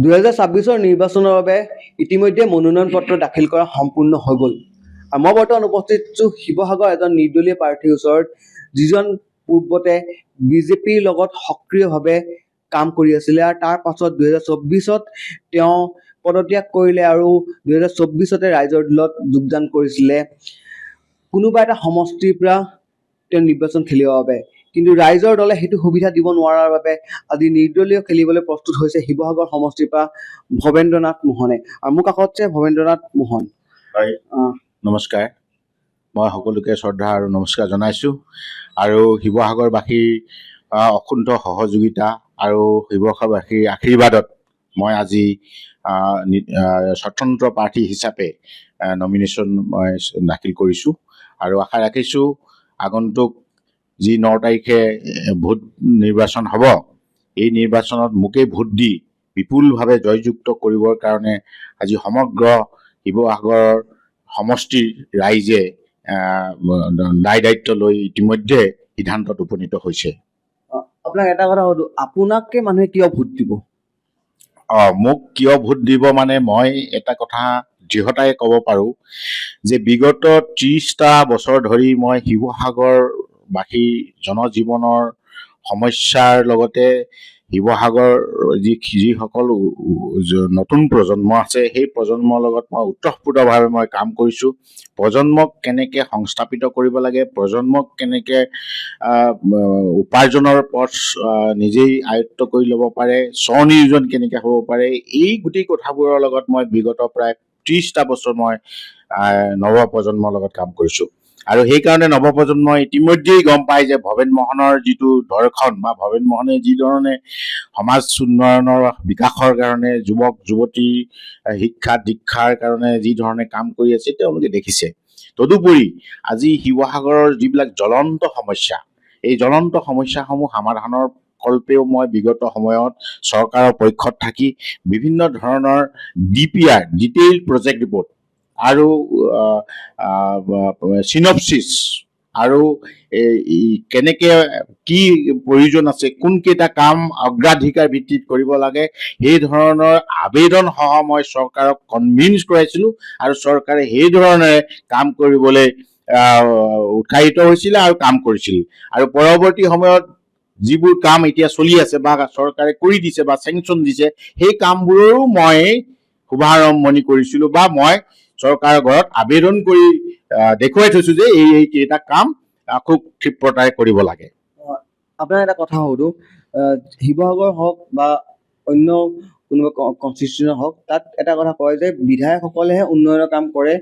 2026 নিৰ্বাচনৰ বাবে ইতিমধ্যে মনোনয়ন পত্ৰ দাখিল কৰা সম্পূৰ্ণ হৈ গ'ল। আৰু মই বৰ্তমান উপস্থিত আছোঁ শিৱসাগৰ এজন নিৰ্দলীয় প্ৰাৰ্থীৰ ওচৰত, যিজন পূৰ্বতে বিজেপিৰ লগত সক্ৰিয়ভাৱে কাম কৰি আছিলে আৰু তাৰ পাছত 2024ত তেওঁ পদত্যাগ কৰিলে আৰু 2024তে ৰাইজৰ দলত যোগদান কৰিছিলে কোনোবা এটা সমষ্টিৰ পৰা তেওঁ নিৰ্বাচন খেলিবৰ বাবে। কিন্তু ৰাইজৰ দলে সেইটো সুবিধা দিব নোৱাৰাৰ বাবে আজি নিৰ্দলীয় খেলিবলৈ প্ৰস্তুত হৈছে শিৱসাগৰ সমষ্টিৰ পৰা ভৱেন্দ্ৰনাথ মোহনে। আৰু মোৰ কাষত আছে ভৱেন্দ্ৰনাথ মোহন। হয়, নমস্কাৰ। মই সকলোকে শ্ৰদ্ধা আৰু নমস্কাৰ জনাইছোঁ। আৰু শিৱসাগৰবাসীৰ অকুণ্ঠ সহযোগিতা আৰু শিৱসাগৰবাসীৰ আশীৰ্বাদত মই আজি স্বতন্ত্ৰ প্ৰাৰ্থী হিচাপে নমিনেশ্যন মই দাখিল কৰিছোঁ আৰু আশা ৰাখিছোঁ আগন্তুক যি 9 তাৰিখে ভোট নিৰ্বাচন হ'ব, এই নিৰ্বাচনত মোকেই ভোট দি বিপুলভাৱে জয়যুক্ত কৰিবৰ কাৰণে আজি সমগ্ৰ শিৱসাগৰ সমষ্টিৰ ৰাইজে দায়িত্ব লৈ ইতিমধ্যে সিদ্ধান্তত উপনীত হৈছে। আপোনাক এটা কথা সুধো, আপোনাকে মানুহে কিয় ভোট দিব? মোক কিয় ভোট দিব মানে মই এটা কথা দৃঢ়তাৰে ক'ব পাৰোঁ যে বিগত 30টা বছৰ ধৰি মই শিৱসাগৰবাসী জনজীৱনৰ সমস্যাৰ লগতে শিৱসাগৰ যিসকল নতুন প্ৰজন্ম আছে সেই প্ৰজন্মৰ লগত মই ওতঃপ্ৰোতভাৱে মই কাম কৰিছোঁ। প্ৰজন্মক কেনেকৈ সংস্থাপিত কৰিব লাগে, প্ৰজন্মক কেনেকৈ উপাৰ্জনৰ পথ নিজেই আয়ত্ব কৰি ল'ব পাৰে, স্বনিয়োজন কেনেকৈ হ'ব পাৰে, এই গোটেই কথাবোৰৰ লগত মই বিগত প্ৰায় 30টা বছৰ মই নৱপ্ৰজন্মৰ লগত কাম কৰিছোঁ। আৰু সেইকাৰণে নৱপ্ৰজন্মই ইতিমধ্যেই গম পায় যে ভৱেন মোহনৰ যিটো দৰ্শন বা ভৱেন মোহনে যি ধৰণে সমাজ উন্নয়নৰ বিকাশৰ কাৰণে যুৱক যুৱতীৰ শিক্ষা দীক্ষাৰ কাৰণে যি ধৰণে কাম কৰি আছে তেওঁলোকে দেখিছে। তদুপৰি আজি শিৱসাগৰৰ যিবিলাক জ্বলন্ত সমস্যা, এই জ্বলন্ত সমস্যাসমূহ সমাধানৰ কল্পেও মই বিগত সময়ত চৰকাৰৰ পক্ষত থাকি বিভিন্ন ধৰণৰ DPR ডিটেইল প্ৰজেক্ট ৰিপৰ্ট আৰু চিনপচিছ আৰু কেনেকৈ কি প্ৰয়োজন আছে, কোনকেইটা কাম অগ্ৰাধিকাৰ ভিত্তিত কৰিব লাগে, সেই ধৰণৰ আবেদনসহ মই চৰকাৰক কনভিন্স কৰাইছিলোঁ আৰু চৰকাৰে সেই ধৰণে কাম কৰিবলৈ উৎসাহিত হৈছিলে আৰু কাম কৰিছিল। আৰু পৰৱৰ্তী সময়ত যিবোৰ কাম এতিয়া চলি আছে বা চৰকাৰে কৰি দিছে বা চেংচন দিছে, সেই কামবোৰৰো মই শুভাৰম্ভণি কৰিছিলোঁ বা মই চৰকাৰৰ ঘৰত আবেদন কৰি দেখুৱাই থৈছোঁ যে এই কেইটা কাম খুব ক্ষিপ্ৰতাৰে কৰিব লাগে। আপোনাৰ এটা কথা সুধো, শিৱসাগৰ হওক বা অন্য কোনোবা কনষ্টিটিউশ্যন হওক, তাত এটা কথা কয় যে বিধায়কসকলেহে উন্নয়নৰ কাম কৰে।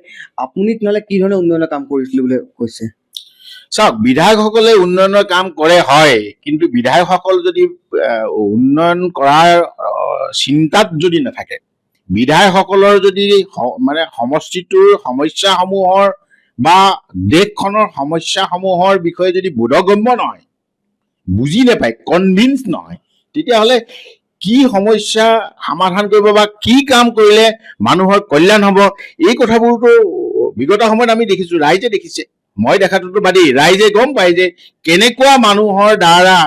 আপুনি তেনেহ'লে কি ধৰণে উন্নয়নৰ কাম কৰিছিলে বুলি কৈছে? চাওক, বিধায়কসকলে উন্নয়নৰ কাম কৰে হয়, কিন্তু বিধায়কসকল যদি উন্নয়ন কৰাৰ চিন্তাত যদি নাথাকে, বিধায়কসকলৰ যদি মানে সমষ্টিটোৰ সমস্যাসমূহৰ বা দেশখনৰ সমস্যাসমূহৰ বিষয়ে যদি বোধগম্য নহয়, বুজি নাপায়, কনভিন্স নহয়, তেতিয়াহ'লে কি সমস্যা সমাধান কৰিব বা কি কাম কৰিলে মানুহৰ কল্যাণ হ'ব, এই কথাবোৰতো বিগত সময়ত আমি দেখিছোঁ, ৰাইজে দেখিছে। মই দেখাটোতো বাদেই, ৰাইজে গম পায় যে কেনেকুৱা মানুহৰ দ্বাৰা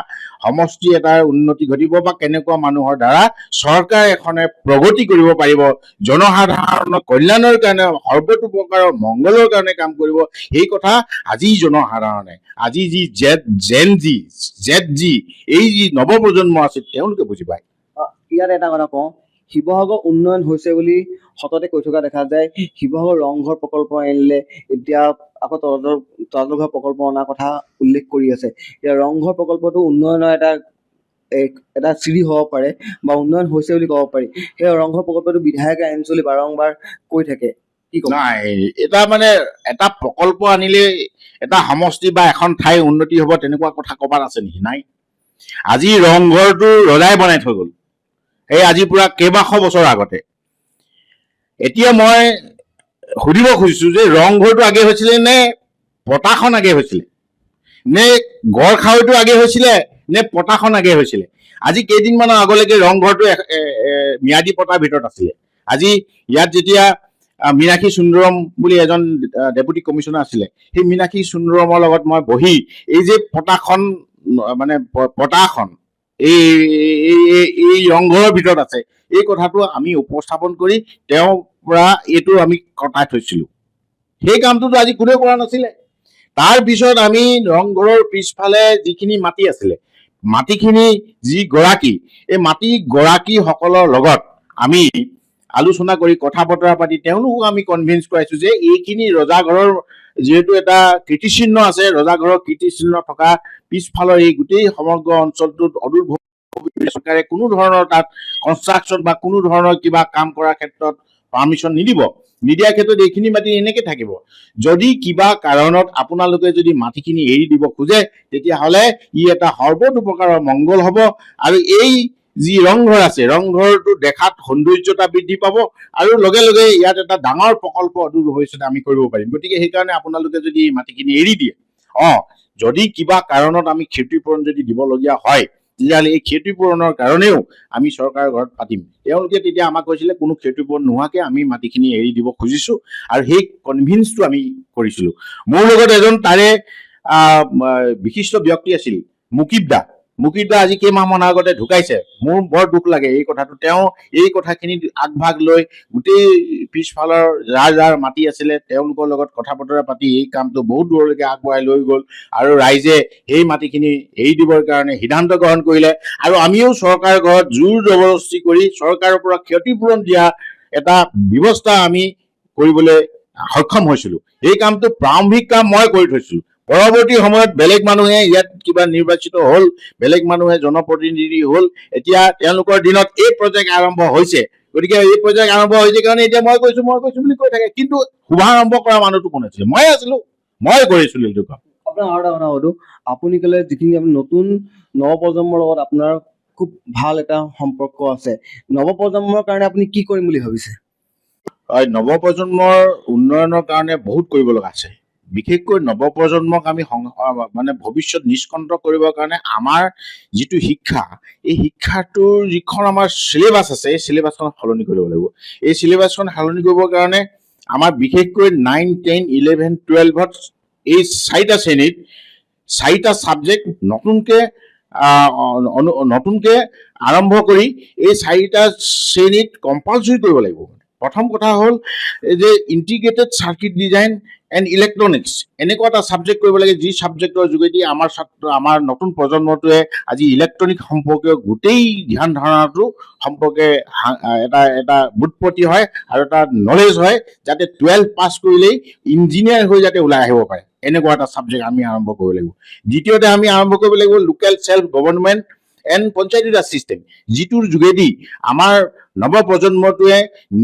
সমষ্টি এটাৰ উন্নতি ঘটিব বা কেনেকুৱা মানুহৰ দ্বাৰা চৰকাৰ এখনে প্ৰগতি কৰিব পাৰিব, জনসাধাৰণৰ কল্যাণৰ কাৰণে, সৰ্বতোপ্ৰকাৰৰ মংগলৰ কাৰণে কাম কৰিব। সেই কথা আজি জনসাধাৰণে, আজি যি জেড জি এই যি নৱপ্ৰজন্ম আছে তেওঁলোকে বুজি পায়। ইয়াত এটা কথা কওঁ, শিৱসাগৰ উন্নয়ন হৈছে বুলি সততে কৈ থকা দেখা যায়। শিৱসাগৰ ৰংঘৰ প্ৰকল্প আনিলে, এতিয়া আকৌ তলাতল ঘৰ প্ৰকল্প অনাৰ কথা উল্লেখ কৰি আছে। এতিয়া ৰংঘৰ প্ৰকল্পটো উন্নয়নৰ এটা চিৰি হ'ব পাৰে বা উন্নয়ন হৈছে বুলি ক'ব পাৰি। সেই ৰংঘৰ প্ৰকল্পটো বিধায়কে আনিছে বুলি বাৰম্বাৰ কৈ থাকে। কি ক'ব? নাই, এটা মানে এটা প্ৰকল্প আনিলে এটা সমষ্টি বা এখন ঠাই উন্নতি হ'ব তেনেকুৱা কথা ক'বাত আছে নেকি? নাই। আজি ৰংঘৰটো ৰজাই বনাই থৈ গ'ল, এই আজি পুৰা কেইবাশ বছৰ আগতে। এতিয়া মই সুধিব খুজিছোঁ যে ৰংঘৰটো আগে হৈছিলে নে পতাখন আগে হৈছিলে, নে গড়খাৱৈটো আগে হৈছিলে নে পতাখন আগে হৈছিলে? আজি কেইদিনমানৰ আগলৈকে ৰংঘৰটো ম্যাদী পতাৰ ভিতৰত আছিলে। আজি ইয়াত যেতিয়া মীনাক্ষী সুন্দৰম বুলি এজন ডেপুটি কমিশ্যনাৰ আছিলে, সেই মীনাক্ষী সুন্দৰমৰ লগত মই বহি এই যে পতাখন মানে পতাখন এই এই ৰংঘৰৰ ভিতৰত আছে, এই কথাটো আমি উপস্থাপন কৰি তেওঁৰ পৰা এইটো আমি কটাই থৈছিলো। সেই কামটোতো আজি কোনেও কৰা নাছিলে। তাৰ পিছত আমি ৰংঘৰৰ পিছফালে যিখিনি মাটি আছিলে, মাটিখিনি যি গৰাকী, এই মাটি গৰাকীসকলৰ লগত আমি আলোচনা কৰি কথা বতৰা পাতি তেওঁলোকক আমি কনভিন্স কৰাইছো যে এইখিনি ৰজাঘৰৰ যিহেতু এটা কীৰ্তিচিহ্ন আছে, ৰজাঘৰৰ কীৰ্তিচিহ্ন থকা পিছফালৰ এই গোটেই সমগ্ৰ অঞ্চলটোত অদূৰ চৰকাৰে কোনো ধৰণৰ তাত কনষ্ট্ৰাকশ্যন বা কোনো ধৰণৰ কিবা কাম কৰাৰ ক্ষেত্ৰত পাৰ্মিশ্যন নিদিব। নিদিয়াৰ ক্ষেত্ৰত এইখিনি মাটি এনেকে থাকিব। যদি কিবা কাৰণত আপোনালোকে যদি মাটিখিনি এৰি দিব খোজে, তেতিয়াহ'লে ই এটা সৰ্বতোপ্ৰকাৰৰ মংগল হ'ব আৰু এই যি ৰংঘৰ আছে, ৰংঘৰটো দেখাত সৌন্দৰ্যতা বৃদ্ধি পাব আৰু লগে লগে ইয়াত এটা ডাঙৰ প্ৰকল্প অদূৰ ভৱিষ্যতে আমি কৰিব পাৰিম। গতিকে সেইকাৰণে আপোনালোকে যদি এই মাটিখিনি এৰি দিয়ে, যদি কিবা কাৰণত আমি ক্ষতিপূৰণ যদি দিবলগীয়া হয়, তেতিয়াহ'লে এই ক্ষতিপূৰণৰ কাৰণেও আমি চৰকাৰৰ ঘৰত পাতিম। তেওঁলোকে তেতিয়া আমাক কৈছিলে কোনো ক্ষতিপূৰণ নোহোৱাকে আমি মাটিখিনি এৰি দিব খুজিছো, আৰু সেই কনভিন্সটো আমি কৰিছিলো। মোৰ লগত এজন তাৰে বিশিষ্ট ব্যক্তি আছিল, মুকিব দা। আজি কেইমাহমান আগতে ঢুকাইছে। মোৰ বৰ দুখ লাগে এই কথাটো। তেওঁ এই কথাখিনি আগভাগ লৈ গোটেই পিছফালৰ যাৰ যাৰ মাটি আছিলে তেওঁলোকৰ লগত কথা বতৰা পাতি এই কামটো বহুত দূৰলৈকে আগবঢ়াই লৈ গ'ল আৰু ৰাইজে সেই মাটিখিনি এৰি দিবৰ কাৰণে সিদ্ধান্ত গ্ৰহণ কৰিলে। আৰু আমিও চৰকাৰৰ ঘৰত জোৰ জবৰদস্তি কৰি চৰকাৰৰ পৰা ক্ষতিপূৰণ দিয়া এটা ব্যৱস্থা আমি কৰিবলৈ সক্ষম হৈছিলো। এই কামটো প্ৰাৰম্ভিক কাম মই কৰি থৈছিলো। পৰৱৰ্তী সময়ত বেলেগ মানুহে ইয়াত কিবা নিৰ্বাচিত হ'ল, বেলেগ মানুহে জনপ্ৰতিনিধি হ'ল। এতিয়া তেওঁলোকৰ দিনত এই প্ৰজেক্ট আৰম্ভ হৈছে। গতিকে এই প্ৰজেক্ট আৰম্ভ হৈছে কাৰণে এতিয়া মই কৈছো বুলি কৈ থাকে, কিন্তু শুভাৰম্ভ কৰা মানুহটো কোন আছিলে? মই আছিলো, মই কৰিছিলো এইটো কাম। আপোনাৰ আৰু এটা কথা সুধো, আপুনি ক'লে যিখিনি আপুনি নতুন নৱপ্ৰজন্মৰ লগত আপোনাৰ খুব ভাল এটা সম্পৰ্ক আছে, নৱপ্ৰজন্মৰ কাৰণে আপুনি কি কৰিম বুলি ভাবিছে? হয়, নৱপ্ৰজন্মৰ উন্নয়নৰ কাৰণে বহুত কৰিব লগা আছে। বিশেষকৈ নৱপ্ৰজন্মক আমি মানে ভৱিষ্যত নিষ্কণ্ঠ কৰিবৰ কাৰণে আমাৰ যিটো শিক্ষা, এই শিক্ষাটোৰ যিখন আমাৰ চিলেবাছ আছে, এই চিলেবাছখন সলনি কৰিব লাগিব। এই চিলেবাছখন সলনি কৰিবৰ কাৰণে আমাৰ বিশেষকৈ 9, 10, 11, 12ত এই 4টা শ্ৰেণীত 4টা ছাবজেক্ট নতুনকে আৰম্ভ কৰি এই 4টা শ্ৰেণীত কম্পালচৰি কৰিব লাগিব। প্ৰথম কথা হ'ল যে integrated circuit design and electronics, এনেকুৱা এটা ছাবজেক্ট কৰিব লাগে যি ছাবজেক্টৰ যোগেদি আমাৰ নতুন প্ৰজন্মটোৱে আজি ইলেক্ট্ৰনিক সম্পৰ্কীয় গোটেই ধ্যান ধাৰণাটো সম্পৰ্কে এটা বুৎপত্তি হয় আৰু এটা নলেজ হয়, যাতে 12 পাছ কৰিলেই ইঞ্জিনিয়াৰ হৈ যাতে ওলাই আহিব পাৰে। এনেকুৱা এটা ছাবজেক্ট আমি আৰম্ভ কৰিব লাগিব। দ্বিতীয়তে আমি আৰম্ভ কৰিব লাগিব local self government and panchayati Raj system, যিটোৰ যোগেদি আমাৰ নৱপ্ৰজন্মটোৱে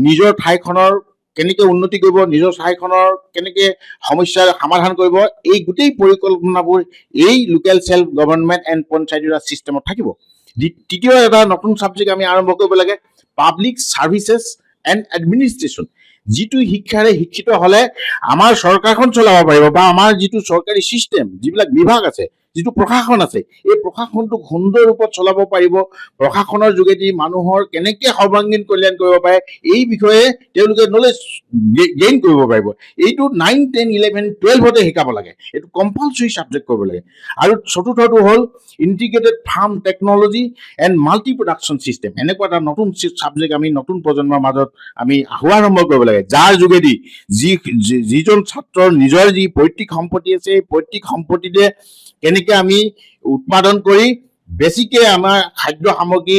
নিজৰ ঠাইখনৰ কেনেকে উন্নতি কৰিব, নিজৰ ঠাইখনৰ কেনেকে সমস্যাৰ সমাধান কৰিব, এই গোটেই পৰিকল্পনাবোৰ এই local self government and panchayati raj ছিষ্টেমত থাকিব। তৃতীয় এটা নতুন ছাবজেক্ট আমি আৰম্ভ কৰিব লাগে পাব্লিক ছাৰ্ভিচেছ এণ্ড এডমিনিষ্ট্ৰেশ্যন, যিটো শিক্ষাৰে শিক্ষিত হলে আমাৰ চৰকাৰখন চলাব পাৰিব বা আমাৰ যিটো চৰকাৰী চিষ্টেম, যিবিলাক বিভাগ আছে, যিটো প্ৰশাসন আছে, এই প্ৰশাসনটোক সুন্দৰ ৰূপত চলাব পাৰিব। প্ৰশাসনৰ যোগেদি মানুহৰ কেনেকে সৰ্বাংগীন কল্যাণ কৰিব পাৰে এই বিষয়ে তেওঁলোকে নলেজ গেইন কৰিব পাৰিব। এইটো 9, 10, 11, 12তে শিকাব লাগে। এইটো কম্পালচৰি ছাবজেক্ট কৰিব লাগে। আৰু চতুৰ্থটো হ'ল integrated farm technology and multi production system, এনেকুৱা এটা নতুন ছাবজেক্ট আমি নতুন প্ৰজন্মৰ মাজত আমি শুভাৰম্ভ কৰিব লাগে, যাৰ যোগেদি যিজন ছাত্ৰৰ নিজৰ যি পৈতৃক সম্পত্তি আছে, এই পৈতৃক সম্পত্তিতে কেনেকে আমি উৎপাদন কৰি বেছিকে আমাৰ খাদ্য সামগ্ৰী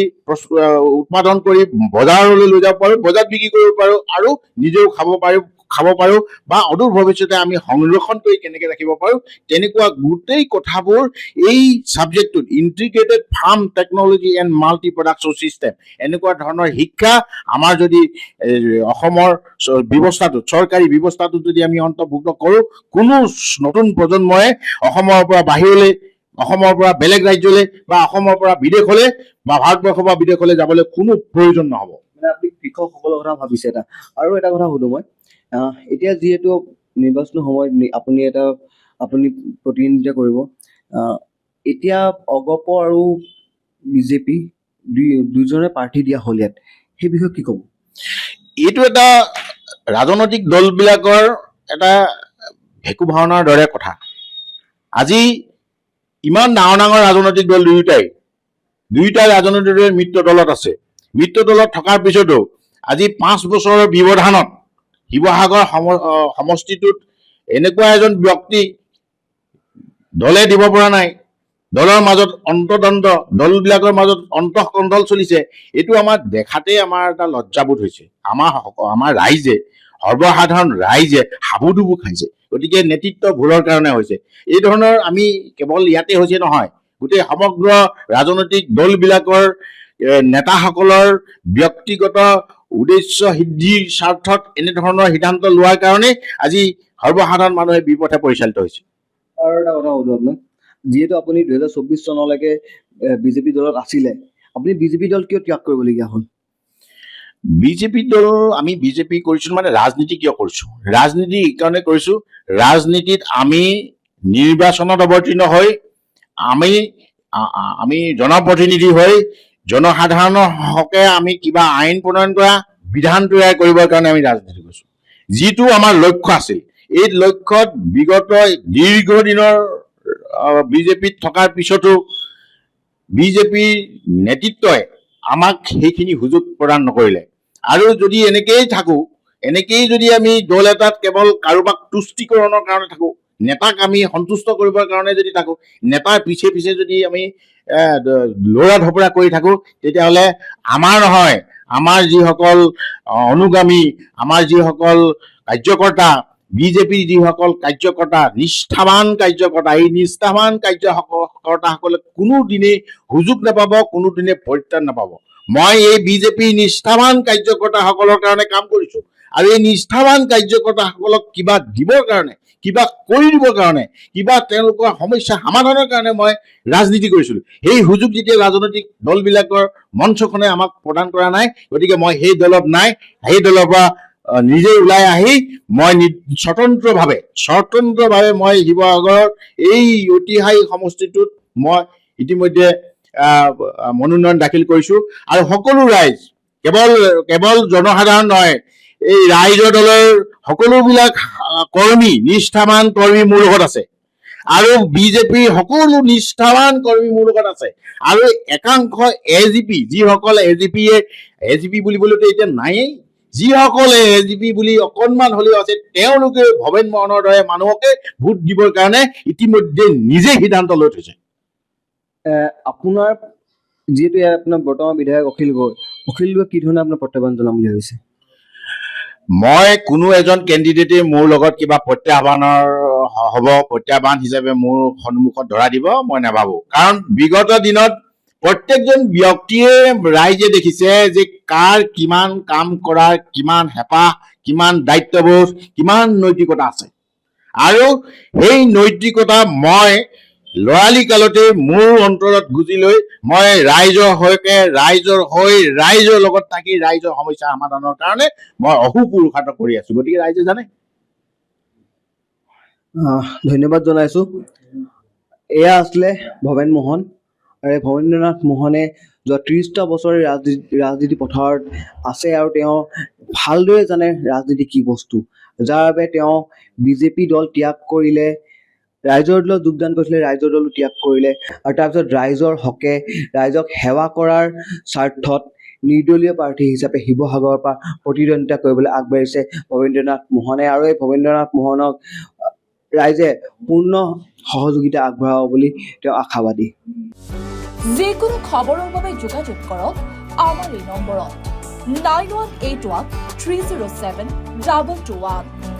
উৎপাদন কৰি বজাৰলৈ লৈ যাব পাৰো, বজাৰত বিক্ৰী কৰিব পাৰো আৰু নিজেও খাব পাৰো বা অদূৰ ভৱিষ্যতে আমি সংৰক্ষণ কৰি কেনেকে ৰাখিব পাৰো, তেনেকুৱা গোটেই কথাবোৰ এই ছাবজেক্টটোত integrated farm technology and multi production system, এনেকুৱা ধৰণৰ শিক্ষা আমাৰ যদি অসমৰ ব্যৱস্থাটোত, চৰকাৰী ব্যৱস্থাটোত যদি আমি অন্তৰ্ভুক্ত কৰো, কোনো নতুন প্ৰজন্মই অসমৰ পৰা বাহিৰলৈ, অসমৰ পৰা বেলেগ ৰাজ্যলৈ বা অসমৰ পৰা বিদেশলৈ বা ভাৰতবৰ্ষৰ পৰা বিদেশলৈ যাবলৈ কোনো প্ৰয়োজন নহব। মানে আপুনি কৃষকসকলৰ কথা ভাবিছে এটা। আৰু এটা কথা সুধো মই, এতিয়া যিহেতু নিৰ্বাচনৰ সময়ত আপুনি প্ৰতিনিধিত্ব কৰিব, এতিয়া অগপ আৰু বিজেপি দুজনে প্ৰাৰ্থী দিয়া হ'ল ইয়াত, সেই বিষয়ে কি ক'ব? এইটো এটা ৰাজনৈতিক দলবিলাকৰ এটা ভেকু ভাওনাৰ দৰে কথা। আজি ইমান ডাঙৰ ডাঙৰ ৰাজনৈতিক দল দুয়োটাই দুয়োটা ৰাজনৈতিক দলে মিত্ৰ দলত আছে। মিত্ৰ দলত থকাৰ পিছতো আজি 5 বছৰৰ ব্যৱধানত শিৱসাগৰ সমষ্টিটোত এনেকুৱা এজন ব্যক্তি দলে দিব পৰা নাই, দলৰ মাজত অন্তদ্বন্দ্ব, দলবিলাকৰ মাজত অন্তঃকন্দল চলিছে। এইটো আমাৰ দেখাতেই আমাৰ এটা লজ্জাবোধ হৈছে। আমাৰ ৰাইজে, সৰ্বসাধাৰণ ৰাইজে হাবুডুবু খাইছে। গতিকে নেতৃত্ব ভুলৰ কাৰণে হৈছে। এই ধৰণৰ আমি কেৱল ইয়াতে হৈছে নহয়, গোটেই সমগ্ৰ ৰাজনৈতিক দলবিলাকৰ নেতাসকলৰ ব্যক্তিগত উদ্দেশ্য সিদ্ধিৰ স্বাৰ্থত এনেধৰণৰ সিদ্ধান্ত লোৱাৰ কাৰণে আজি সৰ্বসাধাৰণ মানুহে বিপথে পৰিচালিত হৈছে। আৰু এটা কথা সুধো আপোনাক, যিহেতু আপুনি 2024 চনলৈকে বিজেপি দলত আছিলে, আপুনি বিজেপি দল কিয় ত্যাগ কৰিবলগীয়া হ'ল? বিজেপি দল আমি বিজেপি কৰিছো মানে ৰাজনীতি কিয় কৰিছো? ৰাজনীতি এই কাৰণে কৰিছো, ৰাজনীতিত আমি নিৰ্বাচনত অৱতীৰ্ণ হৈ আমি জনপ্ৰতিনিধি হৈ জনসাধাৰণৰ হকে আমি কিবা আইন প্ৰণয়ন কৰা, বিধান তৈয়াৰ কৰিবৰ কাৰণে আমি ৰাজনীতি কৰিছো। যিটো আমাৰ লক্ষ্য আছিল, এই লক্ষ্যত বিগত দীৰ্ঘদিনৰ বিজেপিত থকাৰ পিছতো বিজেপিৰ নেতৃত্বই আমাক সেইখিনি সুযোগ প্ৰদান নকৰিলে। আৰু যদি এনেকেই থাকো, এনেকেই যদি আমি দল এটাত কেৱল কাৰোবাক তুষ্টিকৰণৰ কাৰণে থাকো, নেতাক আমি সন্তুষ্ট কৰিবৰ কাৰণে যদি থাকো, নেতাৰ পিছে পিছে যদি আমি লৰা ঢপৰা কৰি থাকো, তেতিয়াহ'লে আমাৰ নহয়, আমাৰ যিসকল অনুগামী, আমাৰ যিসকল কাৰ্যকৰ্তা, বিজেপিৰ যিসকল কাৰ্যকৰ্তা, নিষ্ঠাৱান কাৰ্যকৰ্তা, এই নিষ্ঠাৱান কাৰ্যকৰ্তাসকলে কোনোদিনেই সুযোগ নাপাব, কোনোদিনে পৰিত্ৰাণ নাপাব। মই এই বিজেপিৰ নিষ্ঠাৱান কাৰ্যকৰ্তাসকলৰ কাৰণে কাম কৰিছো, আৰু এই নিষ্ঠাৱান কাৰ্যকৰ্তাসকলক কিবা দিবৰ কাৰণে, কিবা কৰি দিবৰ কাৰণে, কিবা তেওঁলোকৰ সমস্যা সমাধানৰ কাৰণে মই ৰাজনীতি কৰিছিলো। সেই সুযোগ যেতিয়া ৰাজনৈতিক দলবিলাকৰ মঞ্চখনে আমাক প্ৰদান কৰা নাই, গতিকে মই সেই দলত নাই। সেই দলৰ পৰা নিজে ওলাই আহি মই স্বতন্ত্ৰভাৱে মই শিৱসাগৰৰ এই ঐতিহাসিক সমষ্টিটোত মই ইতিমধ্যে মনোনয়ন দাখিল কৰিছো। আৰু সকলো ৰাইজ, কেৱল জনসাধাৰণ নহয়, এই ৰাইজৰ দলৰ সকলোবিলাক কৰ্মী, নিষ্ঠাৱান কৰ্মী মোৰ লগত আছে, আৰু বিজেপিৰ সকলো নিষ্ঠাৱান কৰ্মী মোৰ লগত আছে, আৰু একাংশ এজিপি, যিসকল এজিপি বুলিবলৈতো এতিয়া নায়েই, যিসকলে এজিপি বুলি অকণমান হ'লেও আছে, তেওঁলোকে ভৱেন মোহনৰ দৰে মানুহকে ভোট দিবৰ কাৰণে ইতিমধ্যে নিজে সিদ্ধান্ত লৈ থৈছে। আপোনাৰ যিহেতু ইয়াত আপোনাৰ বৰ্তমান বিধায়ক অখিল গগৈ কি ধৰণে আপোনাৰ প্ৰত্যাহ্বান জনাম বুলি ভাবিছে? মই কোনো এজন কেণ্ডিডেটে মোৰ লগত কিবা প্ৰত্যাহ্বান হিচাপে মোৰ সন্মুখত ধৰা দিব মই নাভাবো। কাৰণ বিগত দিনত প্ৰত্যেকজন ব্যক্তিয়ে ৰাইজে দেখিছে যে কাৰ কিমান কাম কৰাৰ কিমান হেঁপাহ, কিমান দায়িত্ববোধ, কিমান নৈতিকতা আছে। আৰু সেই নৈতিকতা মই লৰালি কালতে মোৰ অন্তৰত গুজি লৈ মই ৰাইজৰ লগত থাকি ৰাইজৰ সমস্যা সমাধানৰ কাৰণে মই অহোপুৰুষাৰ্থ কৰি আছো। গতিকে ৰাইজে জানে। ধন্যবাদ জনাইছো। এয়া আছিলে ভৱেন মোহন, আৰু এই ভৱেন্দ্ৰনাথ মোহনে যোৱা 30টা বছৰে ৰাজনীতি পথাৰত আছে, আৰু তেওঁ ভালদৰে জানে ৰাজনীতি কি বস্তু, যাৰ বাবে তেওঁ বিজেপি দল ত্যাগ কৰিলে, ৰাইজৰ দলত যোগদান কৰিছিলে, ৰাইজৰ দলো ত্যাগ কৰিলে, আৰু তাৰপিছত ৰাইজৰ হকে ৰাইজক সেৱা কৰাৰ স্বাৰ্থত নিৰ্দলীয় প্ৰাৰ্থী হিচাপে শিৱসাগৰৰ পৰা প্ৰতিদ্বন্দ্বিতা কৰিবলৈ আগবাঢ়িছে ভৱেন্দ্ৰনাথ মোহনে। আৰু এই ভৱেন্দ্ৰনাথ মোহনক ৰাইজে পূৰ্ণ সহযোগিতা আগবঢ়াব বুলি তেওঁ আশাবাদী। যিকোনো খবৰৰ বাবে যোগাযোগ কৰক আমাৰ এই নম্বৰত 9181 307 2221।